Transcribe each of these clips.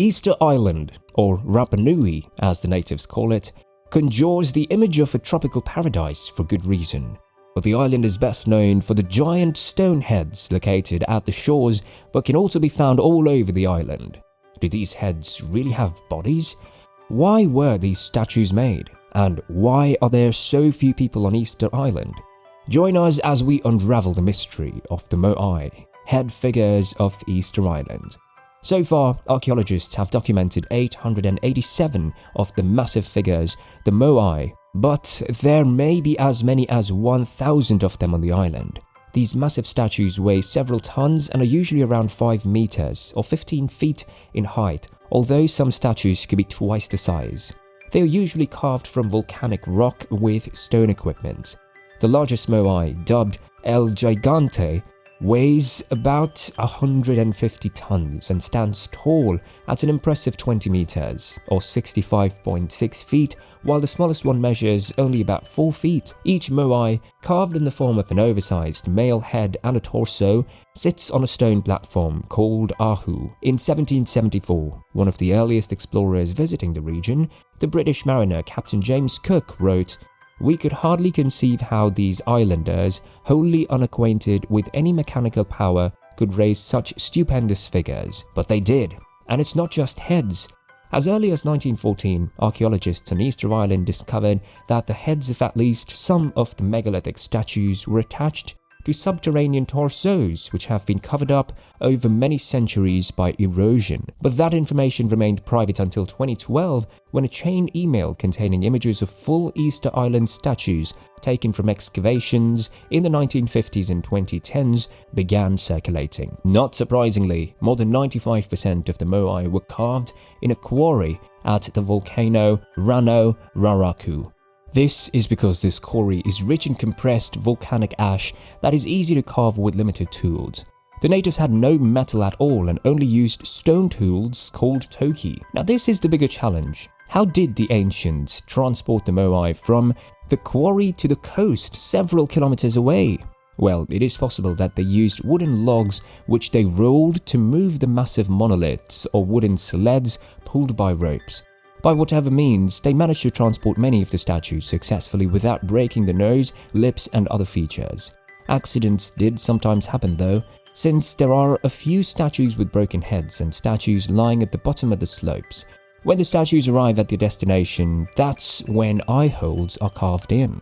Easter Island, or Rapa Nui as the natives call it, conjures the image of a tropical paradise for good reason. But the island is best known for the giant stone heads located at the shores but can also be found all over the island. Do these heads really have bodies? Why were these statues made? And why are there so few people on Easter Island? Join us as we unravel the mystery of the Moai, head figures of Easter Island. So far, archaeologists have documented 887 of the massive figures, the Moai, but there may be as many as 1,000 of them on the island. These massive statues weigh several tons and are usually around 5 meters or 15 feet in height, although some statues could be twice the size. They are usually carved from volcanic rock with stone equipment. The largest Moai, dubbed El Gigante, weighs about 150 tons and stands tall at an impressive 20 meters or 65.6 feet, while the smallest one measures only about 4 feet. Each Moai, carved in the form of an oversized male head and a torso, sits on a stone platform called Ahu. In 1774, one of the earliest explorers visiting the region, the British mariner Captain James Cook, wrote, "We could hardly conceive how these islanders, wholly unacquainted with any mechanical power, could raise such stupendous figures. But they did. And it's not just heads. As early as 1914, archaeologists on Easter Island discovered that the heads of at least some of the megalithic statues were attached to subterranean torsos which have been covered up over many centuries by erosion. But that information remained private until 2012, when a chain email containing images of full Easter Island statues taken from excavations in the 1950s and 2010s began circulating. Not surprisingly, more than 95% of the Moai were carved in a quarry at the volcano Rano Raraku. This is because this quarry is rich in compressed volcanic ash that is easy to carve with limited tools. The natives had no metal at all and only used stone tools called toki. Now this is the bigger challenge. How did the ancients transport the Moai from the quarry to the coast several kilometers away? Well, it is possible that they used wooden logs which they rolled to move the massive monoliths, or wooden sleds pulled by ropes. By whatever means, they managed to transport many of the statues successfully without breaking the nose, lips and other features. Accidents did sometimes happen though, since there are a few statues with broken heads and statues lying at the bottom of the slopes. When the statues arrive at their destination, that's when eye holes are carved in.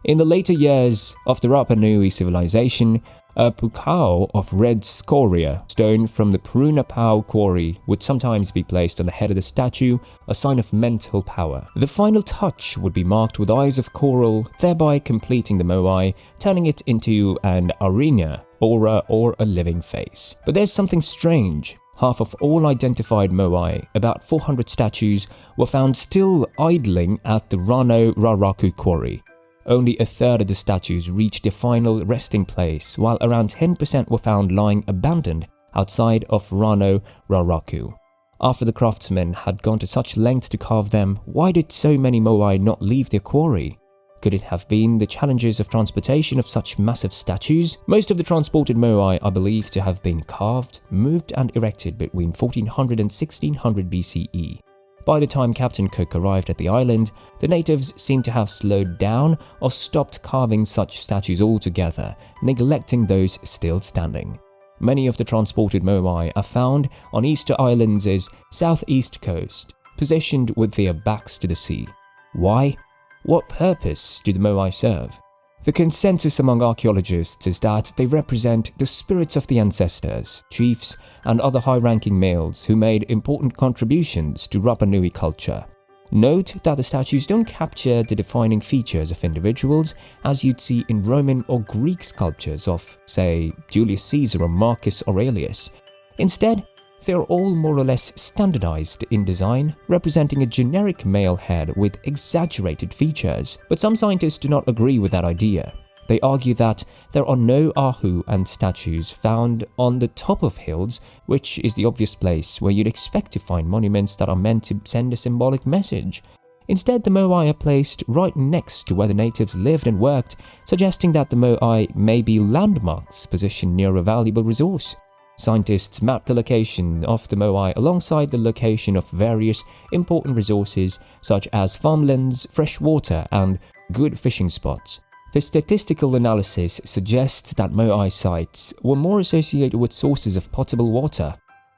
In the later years of the Rapa Nui civilization, a pukao of red scoria, stone from the Purunapau quarry, would sometimes be placed on the head of the statue, a sign of mental power. The final touch would be marked with eyes of coral, thereby completing the Moai, turning it into an arena, aura, or a living face. But there's something strange. Half of all identified Moai, about 400 statues, were found still idling at the Rano Raraku quarry. Only a third of the statues reached their final resting place, while around 10% were found lying abandoned outside of Rano Raraku. After the craftsmen had gone to such lengths to carve them, why did so many Moai not leave their quarry? Could it have been the challenges of transportation of such massive statues? Most of the transported Moai are believed to have been carved, moved and erected between 1400 and 1600 BCE. By the time Captain Cook arrived at the island, the natives seemed to have slowed down or stopped carving such statues altogether, neglecting those still standing. Many of the transported Moai are found on Easter Island's southeast coast, positioned with their backs to the sea. Why? What purpose do the Moai serve? The consensus among archaeologists is that they represent the spirits of the ancestors, chiefs, and other high-ranking males who made important contributions to Rapa Nui culture. Note that the statues don't capture the defining features of individuals as you'd see in Roman or Greek sculptures of, say, Julius Caesar or Marcus Aurelius. Instead, they are all more or less standardized in design, representing a generic male head with exaggerated features. But some scientists do not agree with that idea. They argue that there are no ahu and statues found on the top of hills, which is the obvious place where you'd expect to find monuments that are meant to send a symbolic message. Instead, the Moai are placed right next to where the natives lived and worked, suggesting that the Moai may be landmarks positioned near a valuable resource. Scientists mapped the location of the Moai alongside the location of various important resources such as farmlands, fresh water, and good fishing spots. The statistical analysis suggests that Moai sites were more associated with sources of potable water.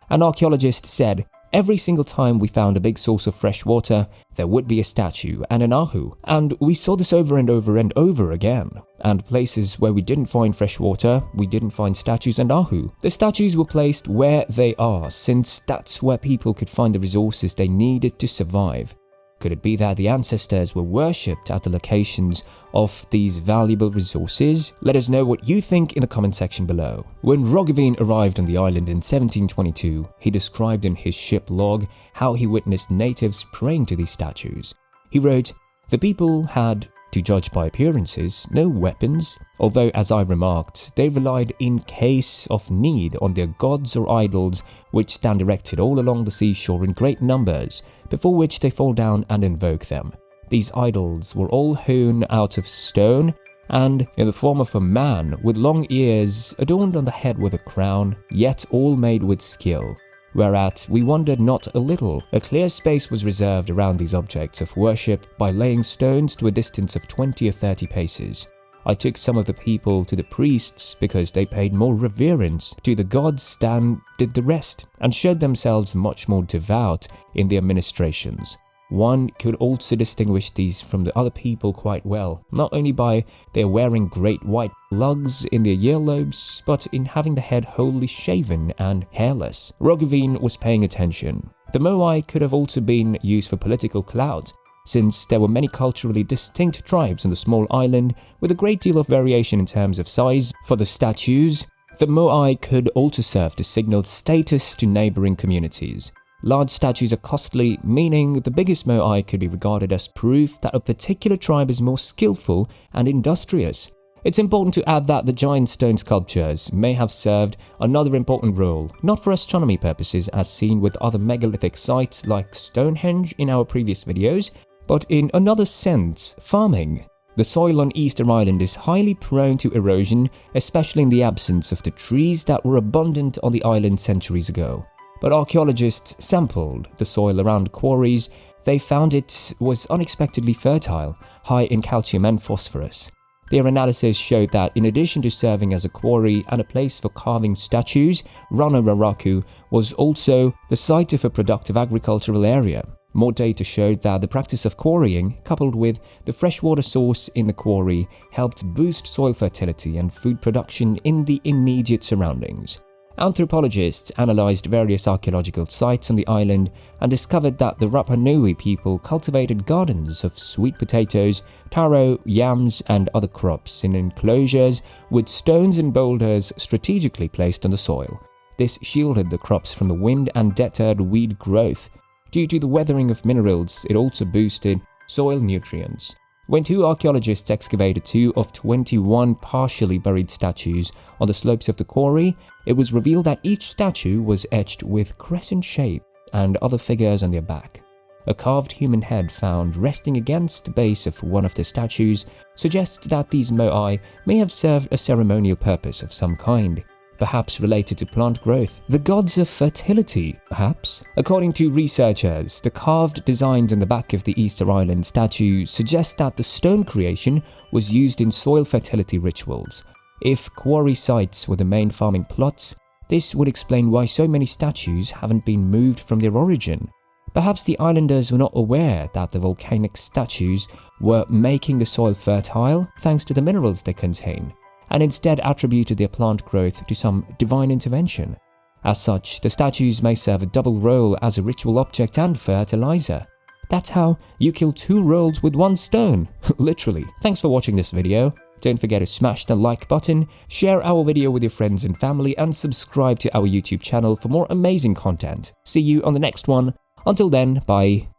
An archaeologist said, "Every single time we found a big source of fresh water, there would be a statue and an ahu, and we saw this over and over and over again. And places where we didn't find fresh water, we didn't find statues and ahu. The statues were placed where they are, since that's where people could find the resources they needed to survive." Could it be that the ancestors were worshipped at the locations of these valuable resources? Let us know what you think in the comment section below. When Roggeveen arrived on the island in 1722, he described in his ship log how he witnessed natives praying to these statues. He wrote, "The people had, to judge by appearances, no weapons, although, as I remarked, they relied in case of need on their gods or idols which stand erected all along the seashore in great numbers, before which they fall down and invoke them. These idols were all hewn out of stone and in the form of a man with long ears, adorned on the head with a crown, yet all made with skill. Whereat we wondered not a little. A clear space was reserved around these objects of worship by laying stones to a distance of 20 or 30 paces. I took some of the people to the priests because they paid more reverence to the gods than did the rest, and showed themselves much more devout in their ministrations. One could also distinguish these from the other people quite well, not only by their wearing great white lugs in their earlobes, but in having the head wholly shaven and hairless." Roggeveen was paying attention. The Moai could have also been used for political clout, since there were many culturally distinct tribes on the small island with a great deal of variation in terms of size. For the statues, the Moai could also serve to signal status to neighboring communities. Large statues are costly, meaning the biggest Moai could be regarded as proof that a particular tribe is more skillful and industrious. It's important to add that the giant stone sculptures may have served another important role, not for astronomy purposes as seen with other megalithic sites like Stonehenge in our previous videos, but in another sense, farming. The soil on Easter Island is highly prone to erosion, especially in the absence of the trees that were abundant on the island centuries ago. But archaeologists sampled the soil around quarries. They found it was unexpectedly fertile, high in calcium and phosphorus. Their analysis showed that in addition to serving as a quarry and a place for carving statues, Rano Raraku was also the site of a productive agricultural area. More data showed that the practice of quarrying, coupled with the freshwater source in the quarry, helped boost soil fertility and food production in the immediate surroundings. Anthropologists analyzed various archaeological sites on the island and discovered that the Rapa Nui people cultivated gardens of sweet potatoes, taro, yams, and other crops in enclosures with stones and boulders strategically placed on the soil. This shielded the crops from the wind and deterred weed growth. Due to the weathering of minerals, it also boosted soil nutrients. When two archaeologists excavated 2 of 21 partially buried statues on the slopes of the quarry, it was revealed that each statue was etched with crescent shape and other figures on their back. A carved human head found resting against the base of one of the statues suggests that these Moai may have served a ceremonial purpose of some kind, perhaps related to plant growth. The gods of fertility, perhaps? According to researchers, the carved designs on the back of the Easter Island statue suggest that the stone creation was used in soil fertility rituals. If quarry sites were the main farming plots, this would explain why so many statues haven't been moved from their origin. Perhaps the islanders were not aware that the volcanic statues were making the soil fertile thanks to the minerals they contain, and instead attributed their plant growth to some divine intervention. As such, the statues may serve a double role as a ritual object and fertilizer. That's how you kill 2 rolls with 1 stone, literally. Thanks for watching this video. Don't forget to smash the like button, share our video with your friends and family, and subscribe to our YouTube channel for more amazing content. See you on the next one. Until then, bye.